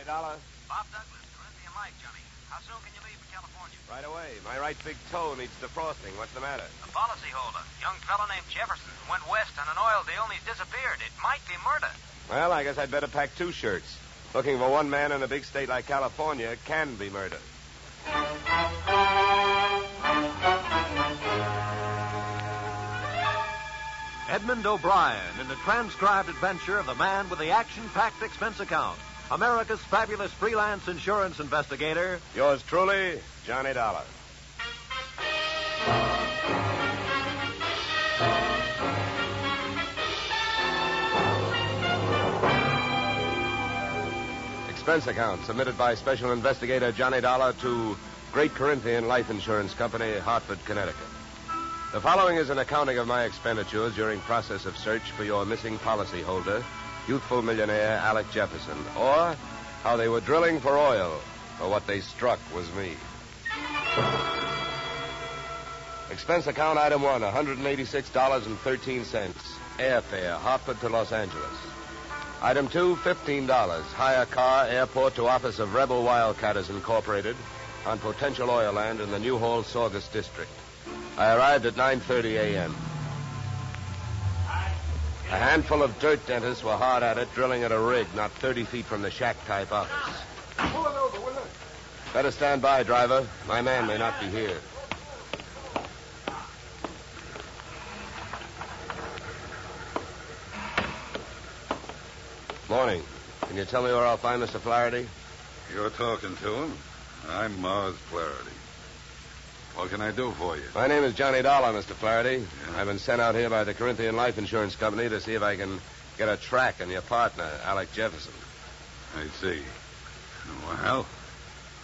Johnny Dollar? Bob Douglas, Corinthian Life, Johnny. How soon can you leave for California? Right away. My right big toe needs defrosting. What's the matter? A policyholder, young fellow named Jefferson, went west on an oil deal and he's disappeared. It might be murder. Well, I guess I'd better pack 2 shirts. Looking for one man in a big state like California can be murder. Edmond O'Brien in the transcribed adventure of the man with the action-packed expense account. America's fabulous freelance insurance investigator. Yours truly, Johnny Dollar. Expense account submitted by Special Investigator Johnny Dollar to Great Corinthian Life Insurance Company, Hartford, Connecticut. The following is an accounting of my expenditures during process of search for your missing policyholder, youthful millionaire Alec Jefferson, or how they were drilling for oil, or what they struck was me. Expense account item 1, $186.13. Airfare, Hartford to Los Angeles. Item 2, $15. Hire car, airport to office of Rebel Wildcatters Incorporated on potential oil land in the New Hall, Saugus district. I arrived at 9:30 a.m. A handful of dirt dentists were hard at it, drilling at a rig not 30 feet from the shack-type office. Better stand by, driver. My man may not be here. Morning. Can you tell me where I'll find Mr. Flaherty? You're talking to him. I'm Mars Flaherty. What can I do for you? My name is Johnny Dollar, Mr. Flaherty. Yeah? I've been sent out here by the Corinthian Life Insurance Company to see if I can get a track on your partner, Alec Jefferson. I see. Well,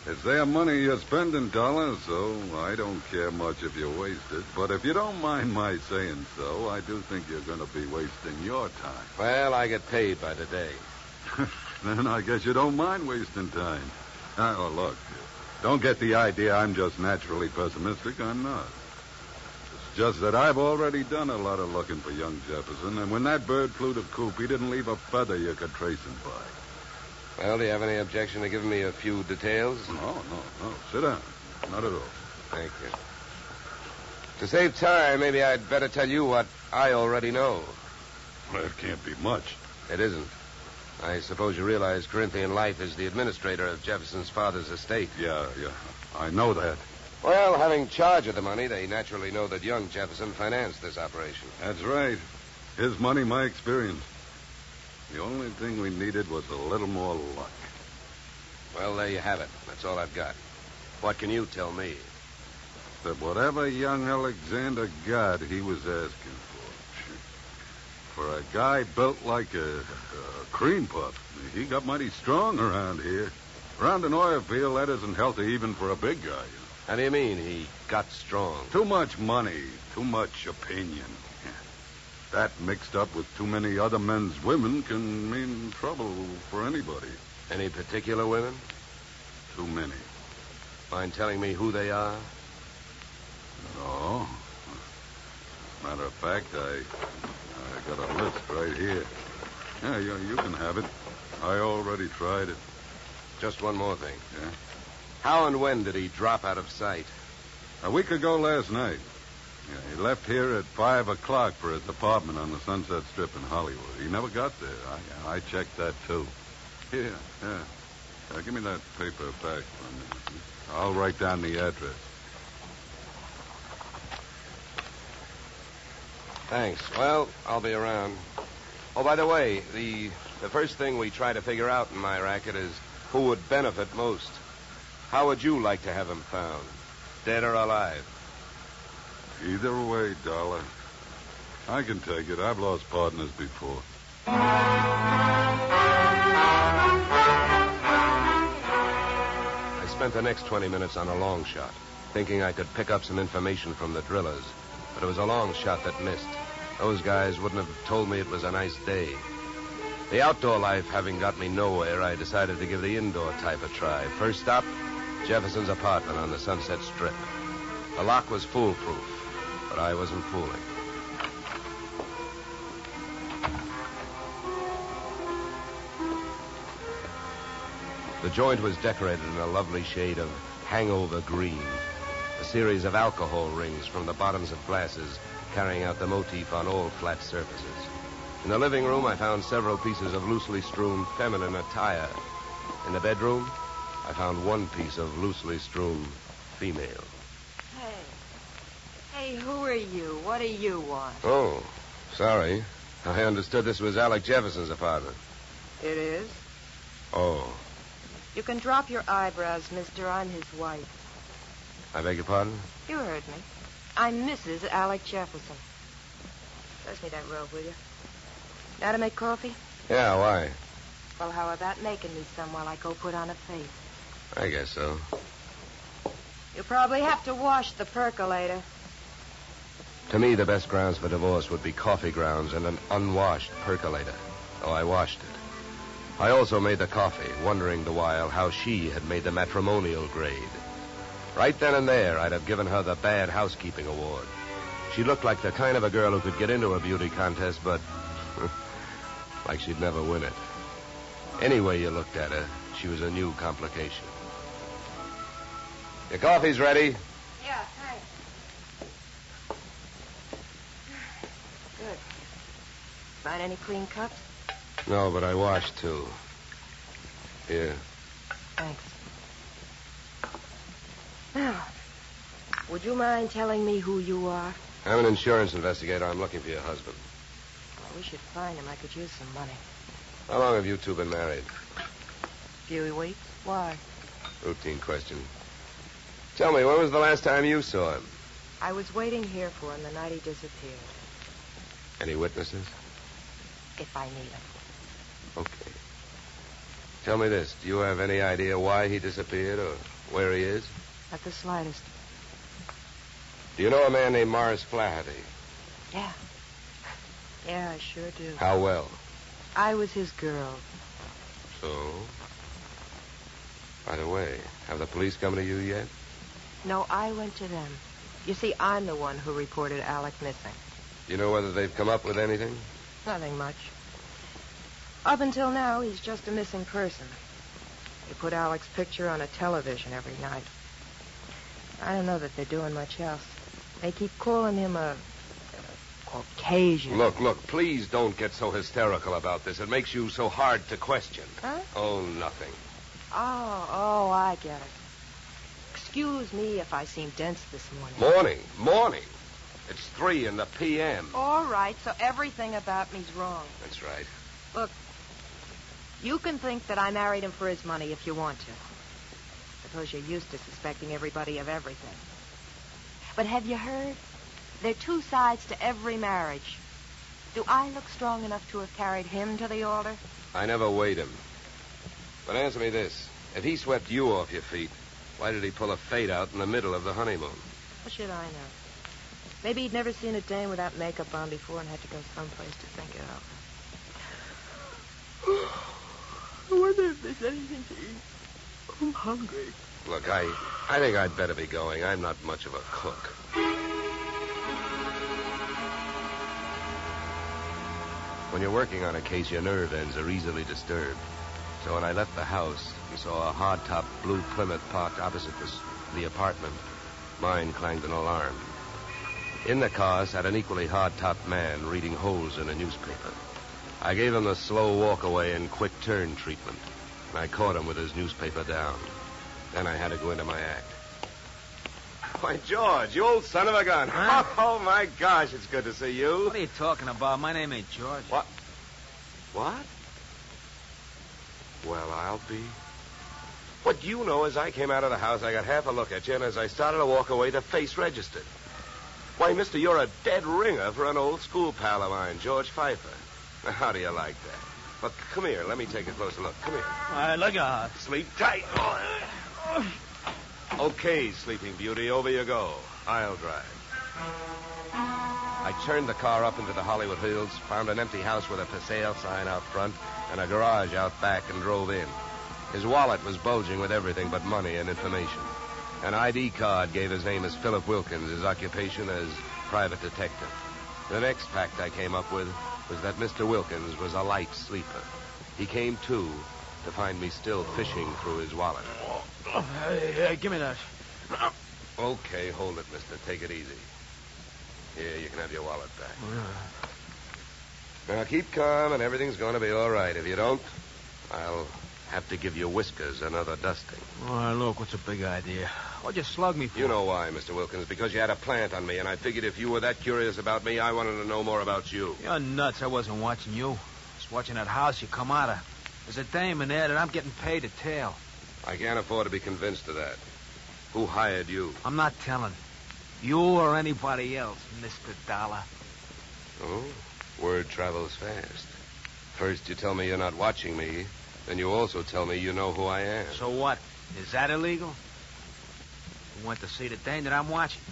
it's their money you're spending, Dollar, so I don't care much if you waste it. But if you don't mind my saying so, I do think you're going to be wasting your time. Well, I get paid by the day. Then I guess you don't mind wasting time. Oh, look, don't get the idea I'm just naturally pessimistic. I'm not. It's just that I've already done a lot of looking for young Jefferson, and when that bird flew to coop, he didn't leave a feather you could trace him by. Well, do you have any objection to giving me a few details? No. Sit down. Not at all. Thank you. To save time, maybe I'd better tell you what I already know. Well, it can't be much. It isn't. I suppose you realize Corinthian Life is the administrator of Jefferson's father's estate. Yeah. I know that. Well, having charge of the money, they naturally know that young Jefferson financed this operation. That's right. His money, my experience. The only thing we needed was a little more luck. Well, there you have it. That's all I've got. What can you tell me? That whatever young Alexander got, he was asking for. For a guy built like a cream puff, he got mighty strong around here. Around an oil field, that isn't healthy even for a big guy. You know? How do you mean he got strong? Too much money, too much opinion. That mixed up with too many other men's women can mean trouble for anybody. Any particular women? Too many. Mind telling me who they are? No. Matter of fact, I got a list right here. Yeah, you can have it. I already tried it. Just one more thing. Yeah? How and when did he drop out of sight? A week ago last night. Yeah, he left here at 5 o'clock for his apartment on the Sunset Strip in Hollywood. He never got there. I checked that, too. Here. Give me that paper back for a minute. I'll write down the address. Thanks. Well, I'll be around. Oh, by the way, the first thing we try to figure out in my racket is who would benefit most. How would you like to have him found? Dead or alive? Either way, Dollar. I can take it. I've lost partners before. I spent the next 20 minutes on a long shot, thinking I could pick up some information from the drillers. But it was a long shot that missed. Those guys wouldn't have told me it was a nice day. The outdoor life having got me nowhere, I decided to give the indoor type a try. First stop, Jefferson's apartment on the Sunset Strip. The lock was foolproof, but I wasn't fooling. The joint was decorated in a lovely shade of hangover green. A series of alcohol rings from the bottoms of glasses carrying out the motif on all flat surfaces. In the living room, I found several pieces of loosely strewn feminine attire. In the bedroom, I found one piece of loosely strewn female. Hey, who are you? What do you want? Oh, sorry. I understood this was Alec Jefferson's apartment. It is? Oh. You can drop your eyebrows, mister. I'm his wife. I beg your pardon? You heard me. I'm Mrs. Alec Jefferson. Pass me that robe, will you? Now to make coffee? Yeah, why? Well, how about making me some while I go put on a face? I guess so. You'll probably have to wash the percolator. To me, the best grounds for divorce would be coffee grounds and an unwashed percolator. Oh, I washed it. I also made the coffee, wondering the while how she had made the matrimonial grade. Right then and there, I'd have given her the Bad Housekeeping Award. She looked like the kind of a girl who could get into a beauty contest, but like she'd never win it. Any way you looked at her, she was a new complication. Your coffee's ready. Yeah, thanks. Good. Find any clean cups? No, but I washed two. Here. Thanks. Now, would you mind telling me who you are? I'm an insurance investigator. I'm looking for your husband. Well, we should find him. I could use some money. How long have you two been married? Few weeks. Why? Routine question. Tell me, when was the last time you saw him? I was waiting here for him the night he disappeared. Any witnesses? If I need him. Okay. Tell me this. Do you have any idea why he disappeared or where he is? Not the slightest. Do you know a man named Morris Flaherty? Yeah. Yeah, I sure do. How well? I was his girl. So? By the way, have the police come to you yet? No, I went to them. You see, I'm the one who reported Alec missing. Do you know whether they've come up with anything? Nothing much. Up until now, he's just a missing person. They put Alec's picture on a television every night. I don't know that they're doing much else. They keep calling him a Caucasian. Look, please don't get so hysterical about this. It makes you so hard to question. Huh? Oh, nothing. Oh, I get it. Excuse me if I seem dense this morning. Morning. It's 3 in the p.m. All right, so everything about me's wrong. That's right. Look, you can think that I married him for his money if you want to. Suppose you're used to suspecting everybody of everything. But have you heard? There are two sides to every marriage. Do I look strong enough to have carried him to the altar? I never weighed him. But answer me this. If he swept you off your feet, why did he pull a fade out in the middle of the honeymoon? What should I know? Maybe he'd never seen a dame without makeup on before and had to go someplace to think it out. I wonder if there's anything to eat. I'm hungry. Look, I think I'd better be going. I'm not much of a cook. When you're working on a case, your nerve ends are easily disturbed. So when I left the house and saw a hardtop blue Plymouth parked opposite the apartment, mine clanged an alarm. In the car sat an equally hard-topped man reading holes in a newspaper. I gave him the slow walk-away and quick turn treatment. And I caught him with his newspaper down. Then I had to go into my act. Why, George, you old son of a gun. Huh? Oh, my gosh, it's good to see you. What are you talking about? My name ain't George. What? Well, I'll be... What you know is I came out of the house, I got half a look at you, and as I started to walk away, the face registered. Why, mister, you're a dead ringer for an old school pal of mine, George Pfeiffer. Now, how do you like that? Look, come here. Let me take a closer look. Come here. All right, look out. Sleep tight. Okay, Sleeping Beauty, over you go. I'll drive. I turned the car up into the Hollywood Hills, found an empty house with a for sale sign out front and a garage out back, and drove in. His wallet was bulging with everything but money and information. An ID card gave his name as Philip Wilkins, his occupation as private detective. The next fact I came up with was that Mr. Wilkins was a light sleeper. He came to to find me still fishing through his wallet. Hey, give me that. Okay, hold it, mister. Take it easy. Here, you can have your wallet back. Now, keep calm, and everything's going to be all right. If you don't, I'll have to give your whiskers another dusting. All right, look, what's a big idea? What'd you slug me for? You know why, Mr. Wilkins, because you had a plant on me, and I figured if you were that curious about me, I wanted to know more about you. You're nuts. I wasn't watching you. I was watching that house you come out of. There's a dame in there that I'm getting paid to tail. I can't afford to be convinced of that. Who hired you? I'm not telling. You or anybody else, Mr. Dollar. Oh, word travels fast. First you tell me you're not watching me, then you also tell me you know who I am. So what? Is that illegal? You went to see the dame that I'm watching.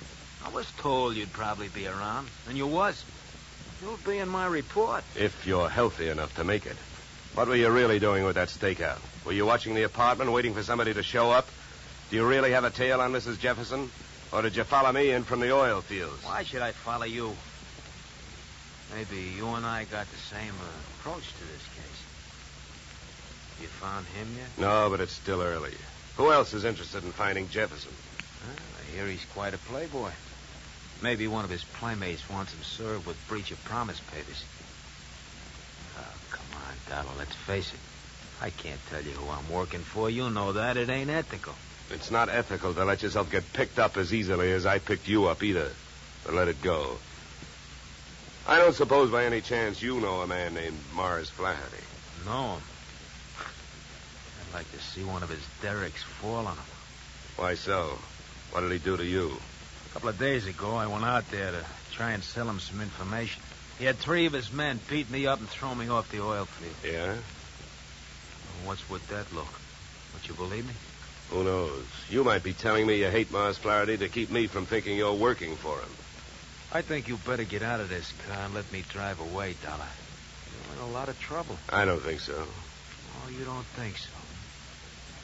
I was told you'd probably be around, and you was. You'll be in my report. If you're healthy enough to make it. What were you really doing with that stakeout? Were you watching the apartment, waiting for somebody to show up? Do you really have a tail on Mrs. Jefferson? Or did you follow me in from the oil fields? Why should I follow you? Maybe you and I got the same approach to this case. You found him yet? No, but it's still early. Who else is interested in finding Jefferson? Well, I hear he's quite a playboy. Maybe one of his playmates wants him served with breach of promise papers. Oh, come on, Donald, let's face it. I can't tell you who I'm working for. You know that. It ain't ethical. It's not ethical to let yourself get picked up as easily as I picked you up either. But let it go. I don't suppose by any chance you know a man named Mars Flaherty. No. I'd like to see one of his derricks fall on him. Why so? What did he do to you? A couple of days ago, I went out there to try and sell him some information. He had 3 of his men beat me up and throw me off the oil field. Yeah? Well, what's with that look? Don't you believe me? Who knows? You might be telling me you hate Mars Flaherty to keep me from thinking you're working for him. I think you better get out of this car and let me drive away, Dollar. You're in a lot of trouble. I don't think so. Oh, you don't think so?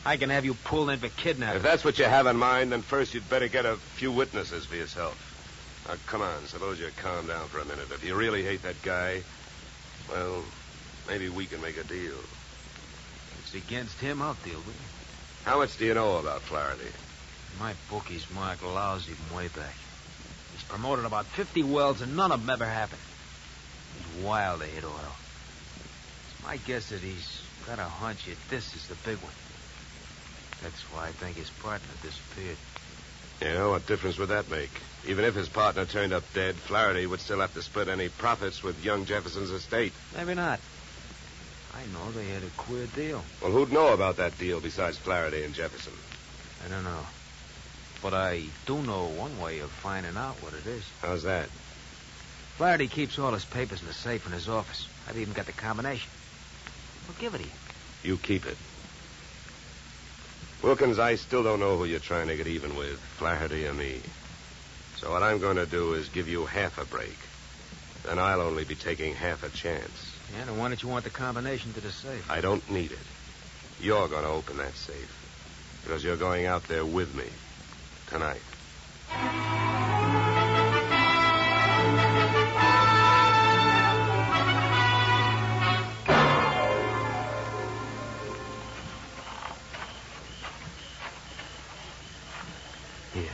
I can have you pulled in for kidnapping. If that's what you have in mind, then first you'd better get a few witnesses for yourself. Now, come on, suppose you calm down for a minute. If you really hate that guy, well, maybe we can make a deal. If it's against him, I'll deal with it. How much do you know about Flaherty? My bookie's marked lousy from way back. He's promoted about 50 wells, and none of them ever happened. He's wild to hit oil. It's my guess that he's got a hunch that this is the big one. That's why I think his partner disappeared. Yeah, what difference would that make? Even if his partner turned up dead, Flaherty would still have to split any profits with young Jefferson's estate. Maybe not. I know they had a queer deal. Well, who'd know about that deal besides Flaherty and Jefferson? I don't know. But I do know one way of finding out what it is. How's that? Flaherty keeps all his papers in the safe in his office. I've even got the combination. I'll give it to you. You keep it. Wilkins, I still don't know who you're trying to get even with, Flaherty or me. So what I'm going to do is give you half a break. Then I'll only be taking half a chance. Yeah, then why don't you want the combination to the safe? I don't need it. You're going to open that safe. Because you're going out there with me. Tonight. Here.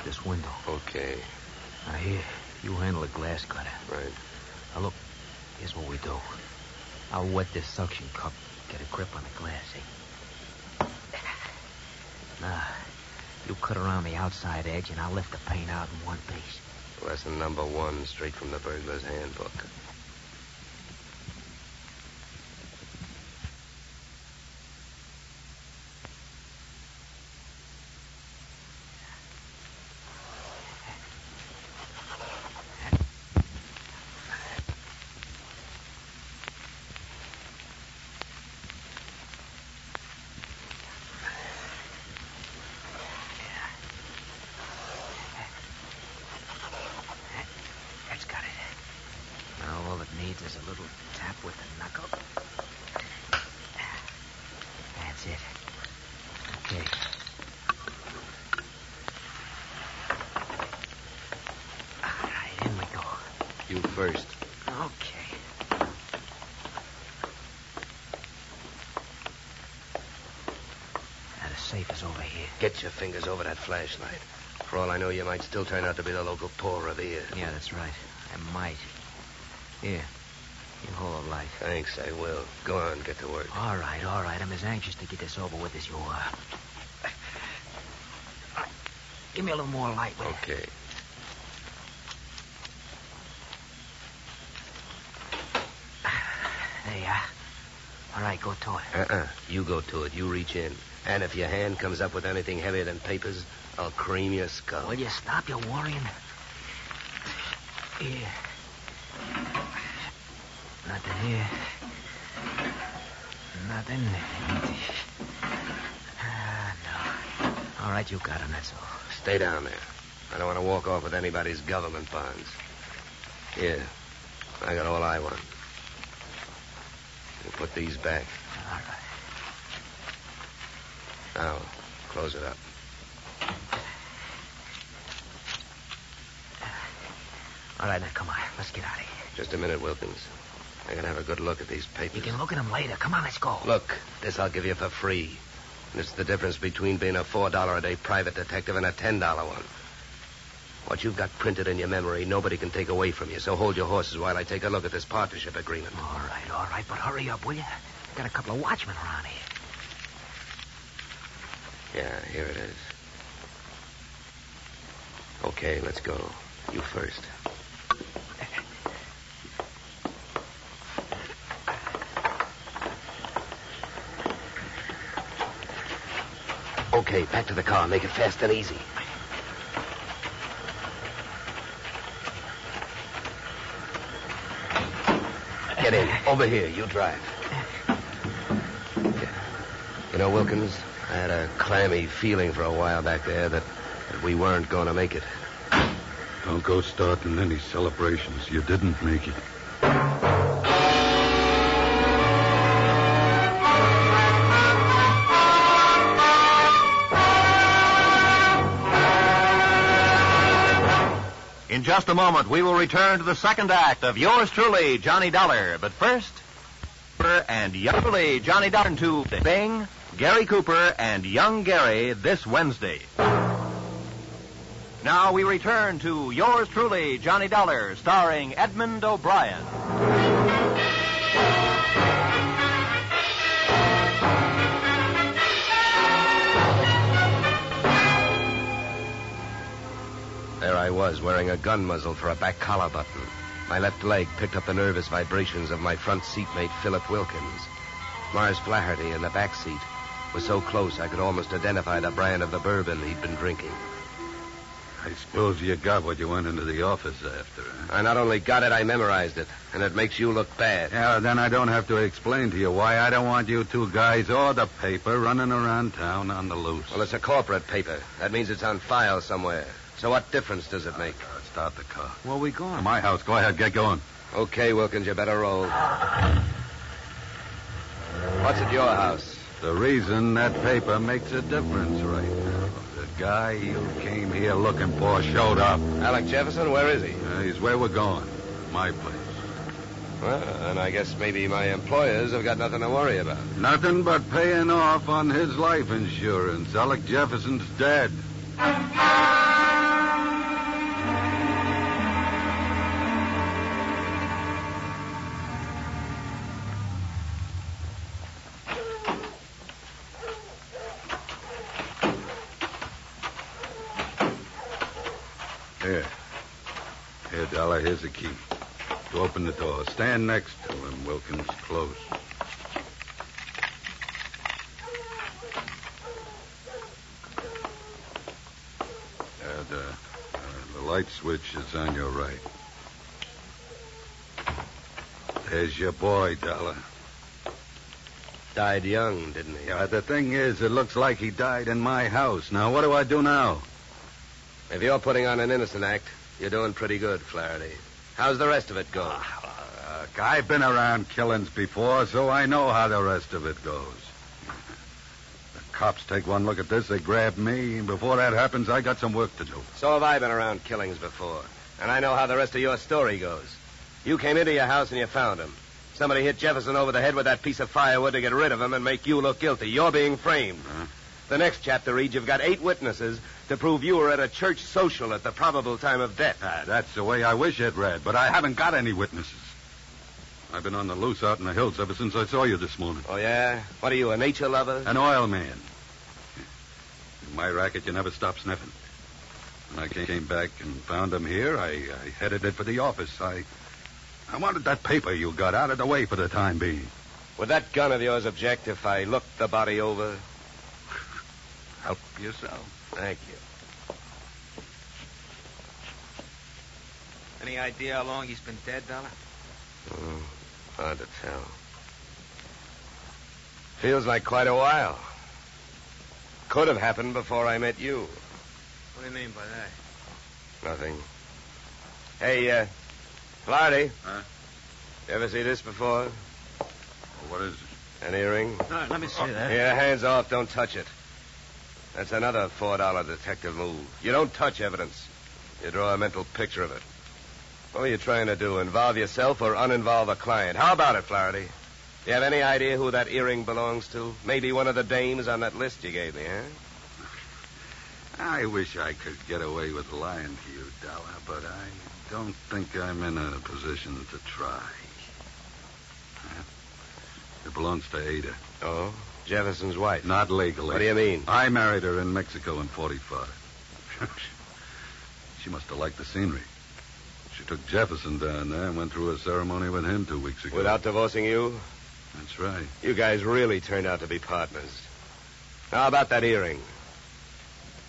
This window. Okay. Now, here. You handle the glass cutter. Right. Now, look. Here's what we do. I'll wet this suction cup. Get a grip on the glass, eh? Now, you cut around the outside edge, and I'll lift the paint out in one piece. Lesson number 1, straight from the burglar's handbook. There's a little tap with the knuckle. That's it. Okay. All right, in we go. You first. Okay. safe is over here. Get your fingers over that flashlight. For all I know, you might still turn out to be the local Paul Revere. Yeah, that's right. I might. Here. You hold the light. Thanks, I will. Go on, get to work. All right. I'm as anxious to get this over with as you are. Give me a little more light, will you? Okay. There you are. All right, go to it. You go to it. You reach in. And if your hand comes up with anything heavier than papers, I'll cream your skull. Will you stop your worrying? Here. Nothing here. Nothing. No. All right, you got him, that's all. Stay down there. I don't want to walk off with anybody's government bonds. Here. I got all I want. We'll put these back. All right. Now, close it up. All right, now, come on. Let's get out of here. Just a minute, Wilkins. I can have a good look at these papers. You can look at them later. Come on, let's go. Look, this I'll give you for free. And it's the difference between being a $4 a day private detective and a $10 one. What you've got printed in your memory, nobody can take away from you. So hold your horses while I take a look at this partnership agreement. All right. But hurry up, will you? Got a couple of watchmen around here. Yeah, here it is. Okay, let's go. You first. Okay, back to the car. Make it fast and easy. Get in. Over here. You drive. You know, Wilkins, I had a clammy feeling for a while back there that we weren't going to make it. Don't go starting any celebrations. You didn't make it. In just a moment, we will return to the second act of Yours Truly, Johnny Dollar. But first, and Young Truly, Johnny Dollar to Bing, Gary Cooper, and Young Gary this Wednesday. Now we return to Yours Truly, Johnny Dollar, starring Edmond O'Brien. There I was, wearing a gun muzzle for a back collar button. My left leg picked up the nervous vibrations of my front seatmate, Philip Wilkins. Mars Flaherty in the back seat was so close I could almost identify the brand of the bourbon he'd been drinking. I suppose you got what you went into the office after, huh? I not only got it, I memorized it, and it makes you look bad. Yeah, then I don't have to explain to you why I don't want you two guys or the paper running around town on the loose. Well, it's a corporate paper. That means it's on file somewhere. So what difference does it make? Start the car. Where are we going? To my house. Go ahead, get going. Okay, Wilkins, you better roll. What's at your house? The reason that paper makes a difference right now. The guy you came here looking for showed up. Alec Jefferson, where is he? He's where we're going. My place. Well, then I guess maybe my employers have got nothing to worry about. Nothing but paying off on his life insurance. Alec Jefferson's dead. Here, Dollar, here's the key. To open the door. Stand next to him, Wilkins. Close. The light switch is on your right. There's your boy, Dollar. Died young, didn't he? Yeah, the thing is, it looks like he died in my house. Now, what do I do now? If you're putting on an innocent act, you're doing pretty good, Flaherty. How's the rest of it going? Look, I've been around killings before, so I know how the rest of it goes. The cops take one look at this, they grab me, and before that happens, I got some work to do. So have I been around killings before. And I know how the rest of your story goes. You came into your house and you found him. Somebody hit Jefferson over the head with that piece of firewood to get rid of him and make you look guilty. You're being framed. The next chapter reads you've got 8 witnesses to prove you were at a church social at the probable time of death. That's the way I wish it read, but I haven't got any witnesses. I've been on the loose out in the hills ever since I saw you this morning. Oh, yeah? What are you, a nature lover? An oil man. In my racket, you never stop sniffing. When I came back and found him here, I headed it for the office. I wanted that paper you got out of the way for the time being. Would that gun of yours object if I looked the body over? Help yourself. Thank you. Any idea how long he's been dead, Dollar? Oh, hard to tell. Feels like quite a while. Could have happened before I met you. What do you mean by that? Nothing. Hey, Flaherty. Huh? You ever see this before? What is it? An earring? No, let me see that. Yeah, hands off. Don't touch it. That's another $4 detective move. You don't touch evidence. You draw a mental picture of it. What are you trying to do? Involve yourself or uninvolve a client? How about it, Flaherty? Do you have any idea who that earring belongs to? Maybe one of the dames on that list you gave me, huh? I wish I could get away with lying to you, Dollar, but I don't think I'm in a position to try. It belongs to Ada. Oh? Jefferson's wife? Not legally. What do you mean? I married her in Mexico in 45. She must have liked the scenery. She took Jefferson down there and went through a ceremony with him 2 weeks ago. Without divorcing you? That's right. You guys really turned out to be partners. Now, how about that earring?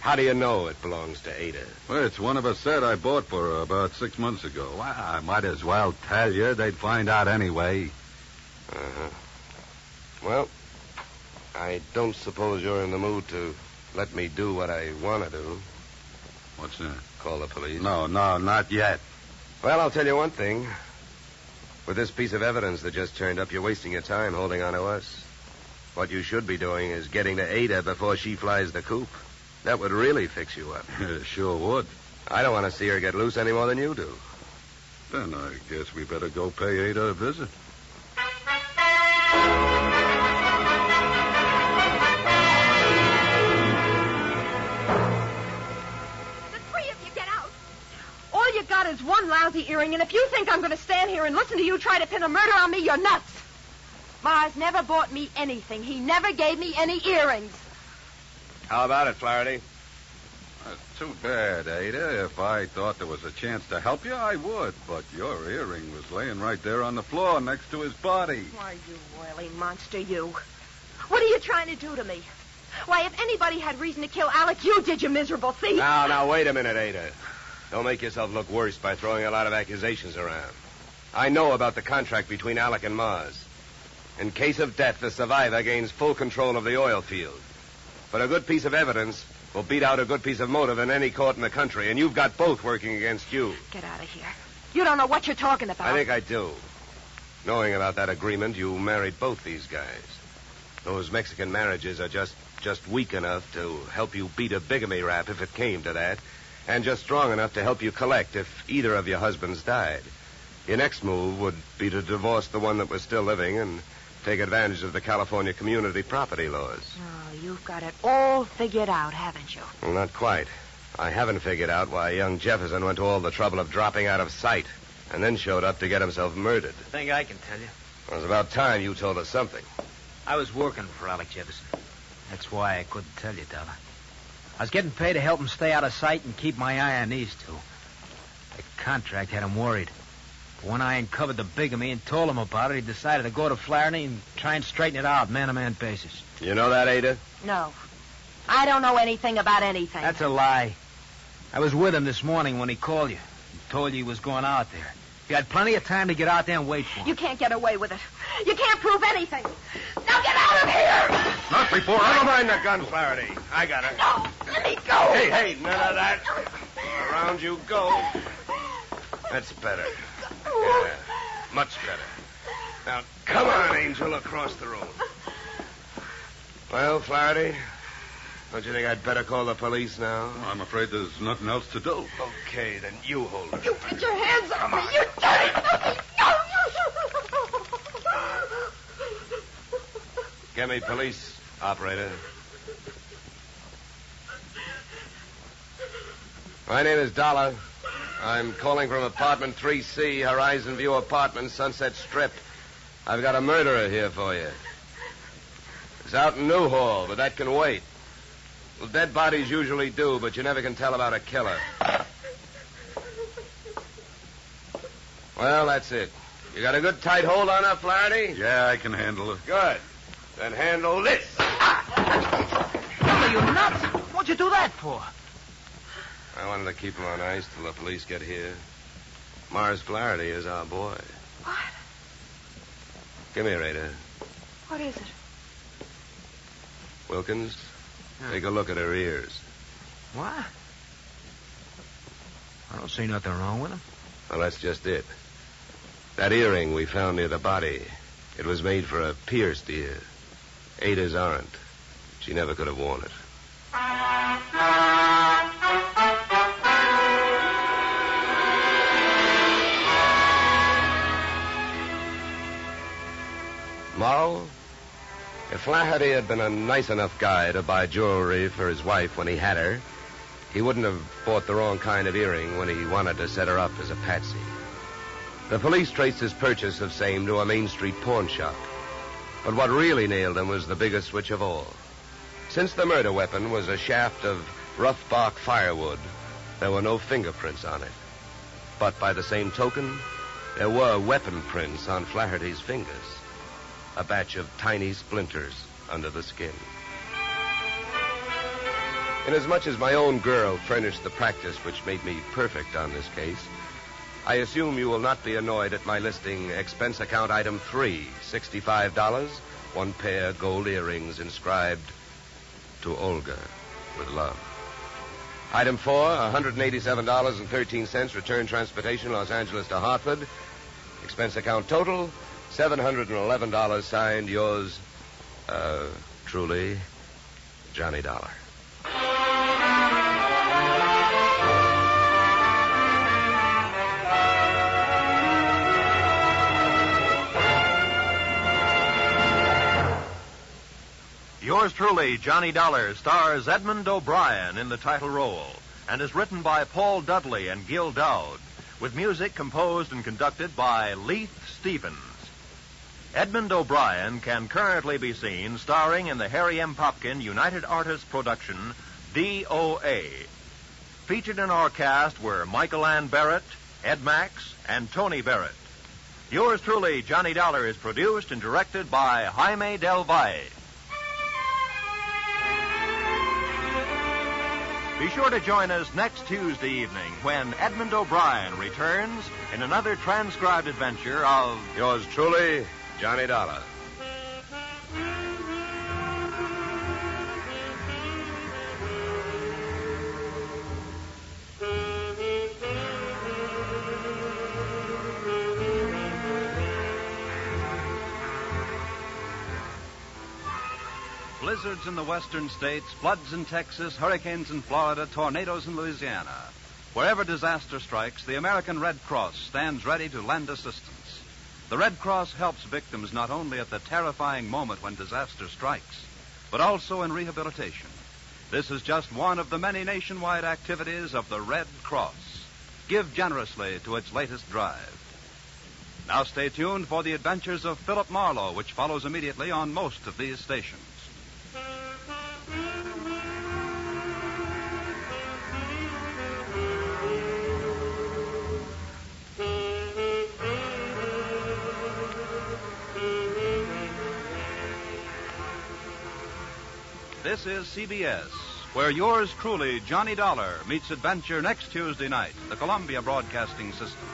How do you know it belongs to Ada? Well, it's one of a set I bought for her about 6 months ago. Well, I might as well tell you. They'd find out anyway. Uh-huh. Well, I don't suppose you're in the mood to let me do what I want to do. What's that? Call the police? No, not yet. Well, I'll tell you one thing. With this piece of evidence that just turned up, you're wasting your time holding on to us. What you should be doing is getting to Ada before she flies the coop. That would really fix you up. Sure would. I don't want to see her get loose any more than you do. Then I guess we better go pay Ada a visit. All you got is one lousy earring, and if you think I'm going to stand here and listen to you try to pin a murder on me, you're nuts. Mars never bought me anything. He never gave me any earrings. How about it, Flaherty? That's too bad, Ada. If I thought there was a chance to help you, I would. But your earring was laying right there on the floor next to his body. Why, you oily monster, you. What are you trying to do to me? Why, if anybody had reason to kill Alec, you did, you miserable thief. Now, wait a minute, Ada. Don't make yourself look worse by throwing a lot of accusations around. I know about the contract between Alec and Mars. In case of death, the survivor gains full control of the oil field. But a good piece of evidence will beat out a good piece of motive in any court in the country, and you've got both working against you. Get out of here. You don't know what you're talking about. I think I do. Knowing about that agreement, you married both these guys. Those Mexican marriages are just weak enough to help you beat a bigamy rap if it came to that, and just strong enough to help you collect if either of your husbands died. Your next move would be to divorce the one that was still living and take advantage of the California community property laws. Oh, you've got it all figured out, haven't you? Well, not quite. I haven't figured out why young Jefferson went to all the trouble of dropping out of sight and then showed up to get himself murdered. I think I can tell you. It was about time you told us something. I was working for Alec Jefferson. That's why I couldn't tell you, Dollar. I was getting paid to help him stay out of sight and keep my eye on these two. The contract had him worried. But when I uncovered the bigamy and told him about it, he decided to go to Flaherty and try and straighten it out, man-to-man basis. You know that, Ada? No. I don't know anything about anything. That's a lie. I was with him this morning when he called you. He told you he was going out there. You had plenty of time to get out there and wait for him. You can't get away with it. You can't prove anything. Now get out of here! Not before Never mind the gun, Flaherty. I got it. No, let me go. Hey, none of that. Around you go. That's better. Yeah, much better. Now, come on, Angel, across the room. Well, Flaherty, don't you think I'd better call the police now? I'm afraid there's nothing else to do. Okay, then you hold her. You get your hands off me, you dirty puppy! No! Get me police, operator. My name is Dollar. I'm calling from apartment 3C, Horizon View Apartments, Sunset Strip. I've got a murderer here for you. It's out in Newhall, but that can wait. Well, dead bodies usually do, but you never can tell about a killer. Well, that's it. You got a good tight hold on her, Flaherty? Yeah, I can handle it. Good. Then handle this. Are you nuts? What'd you do that for? I wanted to keep him on ice till the police get here. Mars Flaherty is our boy. What? Come here, Ada. What is it? Wilkins, take a look at her ears. What? I don't see nothing wrong with them. Well, that's just it. That earring we found near the body, it was made for a pierced ear. Ada's aren't. She never could have worn it. Moral? If Flaherty had been a nice enough guy to buy jewelry for his wife when he had her, he wouldn't have bought the wrong kind of earring when he wanted to set her up as a patsy. The police traced his purchase of same to a Main Street pawn shop. But what really nailed him was the biggest switch of all. Since the murder weapon was a shaft of rough bark firewood, there were no fingerprints on it. But by the same token, there were weapon prints on Flaherty's fingers. A batch of tiny splinters under the skin. Inasmuch as my own girl furnished the practice which made me perfect on this case, I assume you will not be annoyed at my listing expense account item 3, $65, one pair gold earrings inscribed to Olga with love. Item 4, $187.13, return transportation Los Angeles to Hartford. Expense account total, $711, signed yours, truly, Johnny Dollar. Yours truly, Johnny Dollar, stars Edmond O'Brien in the title role and is written by Paul Dudley and Gil Dowd, with music composed and conducted by Leith Stevens. Edmond O'Brien can currently be seen starring in the Harry M. Popkin United Artists production, DOA. Featured in our cast were Michael Ann Barrett, Ed Max, and Tony Barrett. Yours truly, Johnny Dollar, is produced and directed by Jaime Del Valle. Be sure to join us next Tuesday evening when Edmond O'Brien returns in another transcribed adventure of Yours truly, Johnny Dollar. Blizzards in the western states, floods in Texas, hurricanes in Florida, tornadoes in Louisiana. Wherever disaster strikes, the American Red Cross stands ready to lend assistance. The Red Cross helps victims not only at the terrifying moment when disaster strikes, but also in rehabilitation. This is just one of the many nationwide activities of the Red Cross. Give generously to its latest drive. Now stay tuned for the adventures of Philip Marlowe, which follows immediately on most of these stations. This is CBS, where yours truly, Johnny Dollar, meets adventure next Tuesday night, the Columbia Broadcasting System.